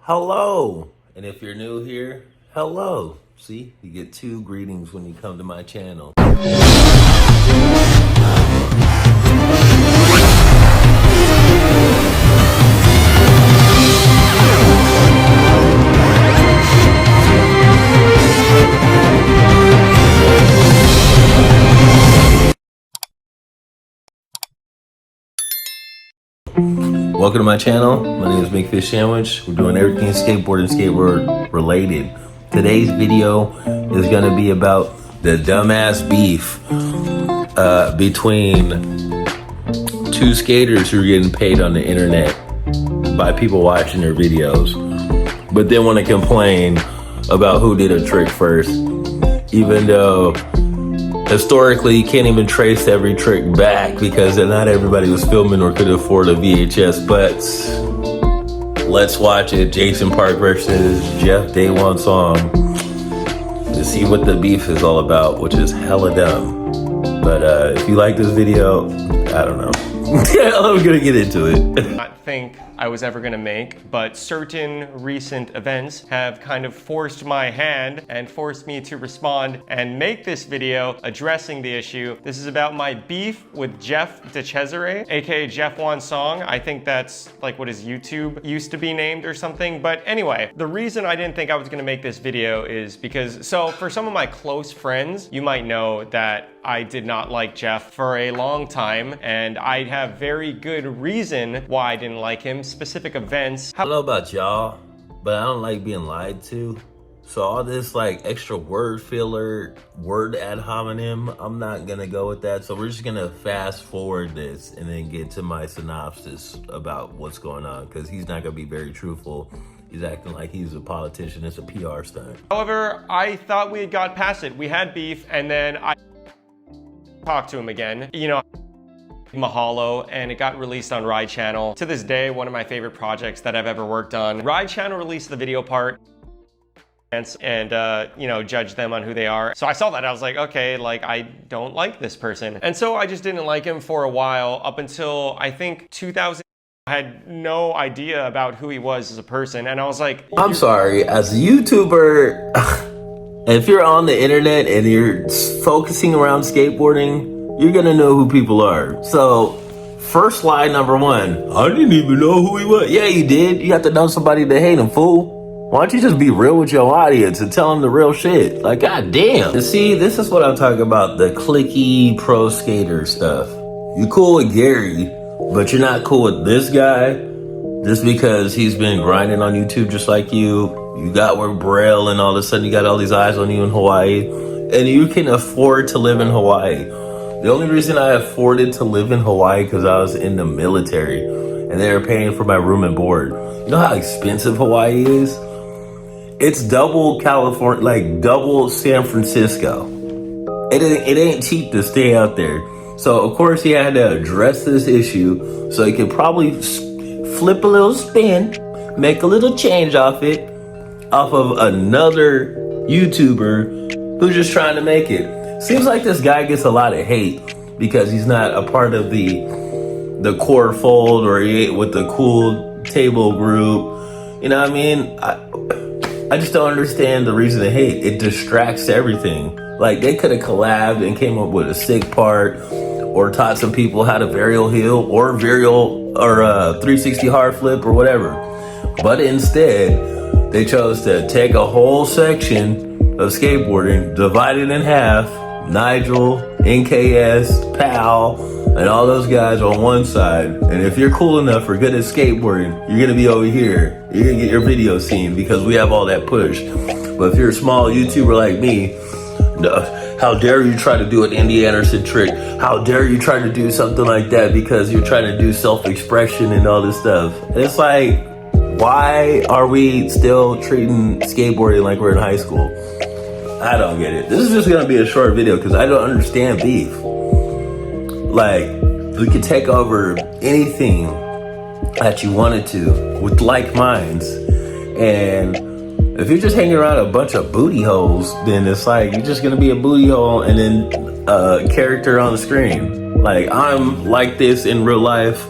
Hello. And if you're new here, hello. See, you get two greetings when you come to my channel. Welcome to my channel. My name is Big Fish Sandwich. We're doing everything skateboard and skateboard related. Today's video is going to be about the dumbass beef between two skaters who are getting paid on the internet by people watching their videos, but then want to complain about who did a trick first, even though historically, you can't even trace every trick back because not everybody was filming or could afford a VHS. But let's watch it. Jason Park versus Jeff Day One Song to see what the beef is all about, which is hella dumb. But if you like this video, I don't know. I'm gonna get into it. I think I was ever gonna make, but certain recent events have kind of forced my hand and forced me to respond and make this video addressing the issue. This is about my beef with Jeff DeCesare, aka Jeff One Song. I think that's like what his YouTube used to be named or something. But anyway, the reason I didn't think I was gonna make this video is because, so for some of my close friends, you might know that I did not like Jeff for a long time, and I have very good reason why I didn't like him. Specific events. I don't know about y'all, but I don't like being lied to. So all this like extra word filler, word ad hominem, I'm not gonna go with that. So we're just gonna fast forward this and then get to my synopsis about what's going on, because he's not gonna be very truthful. He's acting like he's a politician. It's a PR stunt. However, I thought we had got past it. We had beef, and then I talked to him again. You know, Mahalo, and it got released on Ride Channel. To this day, one of my favorite projects that I've ever worked on. Ride Channel released the video part and you know, judge them on who they are. So I saw that, I was like, okay, like I don't like this person. And so I just didn't like him for a while, up until I think 2000. I had no idea about who he was as a person, and I was like, I'm sorry, as a YouTuber, if you're on the internet and you're focusing around skateboarding, you're gonna know who people are. So, first line number one, I didn't even know who he was. Yeah, you did. You have to know somebody to hate him, fool. Why don't you just be real with your audience and tell them the real shit? Like, goddamn. And see, this is what I'm talking about, the clicky pro skater stuff. You cool with Gary, but you're not cool with this guy just because he's been grinding on YouTube just like you. You got with Braille, and all of a sudden you got all these eyes on you in Hawaii, and you can afford to live in Hawaii. The only reason I afforded to live in Hawaii because I was in the military and they were paying for my room and board. You know how expensive Hawaii is? It's double California, like double San Francisco. It ain't cheap to stay out there. So of course he had to address this issue so he could probably flip a little spin, make a little change off of another YouTuber who's just trying to make it. Seems like this guy gets a lot of hate because he's not a part of the core fold, or he ain't with the cool table group. You know what I mean? I just don't understand the reason to hate. It distracts everything. Like, they could have collabed and came up with a sick part, or taught some people how to varial heel or 360 hard flip or whatever. But instead, they chose to take a whole section of skateboarding, divide it in half. Nigel, NKS, Pal, and all those guys on one side. And if you're cool enough or good at skateboarding, you're gonna be over here. You're gonna get your video seen because we have all that push. But if you're a small YouTuber like me, how dare you try to do an Andy Anderson trick? How dare you try to do something like that because you're trying to do self-expression and all this stuff? And it's like, why are we still treating skateboarding like we're in high school? I don't get it. This is just gonna be a short video because I don't understand beef. Like, we could take over anything that you wanted to with like minds, and if you're just hanging around a bunch of booty holes, then it's like you're just gonna be a booty hole and then a character on the screen. Like, I'm like this in real life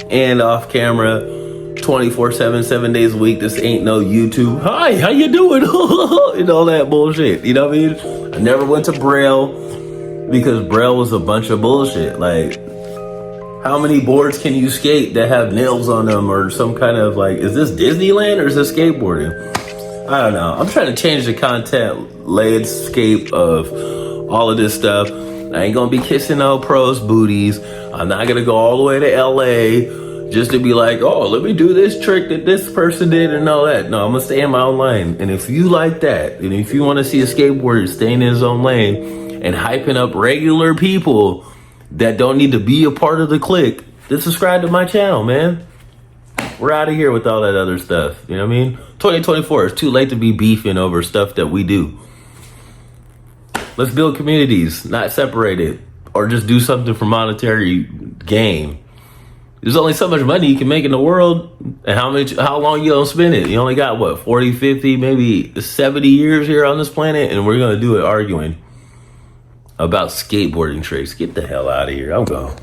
and off camera, 24/7, 7 days a week. This ain't no YouTube. Hi, how you doing? And all that bullshit. You know what I mean? I never went to Braille because Braille was a bunch of bullshit. Like, how many boards can you skate that have nails on them or some kind of like, is this Disneyland or is this skateboarding? I don't know. I'm trying to change the content landscape of all of this stuff. I ain't gonna be kissing no pros' booties. I'm not gonna go all the way to LA just to be like, oh, let me do this trick that this person did and all that. No, I'm gonna stay in my own lane. And if you like that, and if you want to see a skateboarder staying in his own lane and hyping up regular people that don't need to be a part of the clique, then subscribe to my channel, man. We're out of here with all that other stuff. You know what I mean? 2024, it's too late to be beefing over stuff that we do. Let's build communities, not separate it, or just do something for monetary gain. There's only so much money you can make in the world, and how long you gonna spend it? You only got what, 40, 50, maybe 70 years here on this planet, and we're gonna do it arguing about skateboarding tricks. Get the hell out of here. I'm going.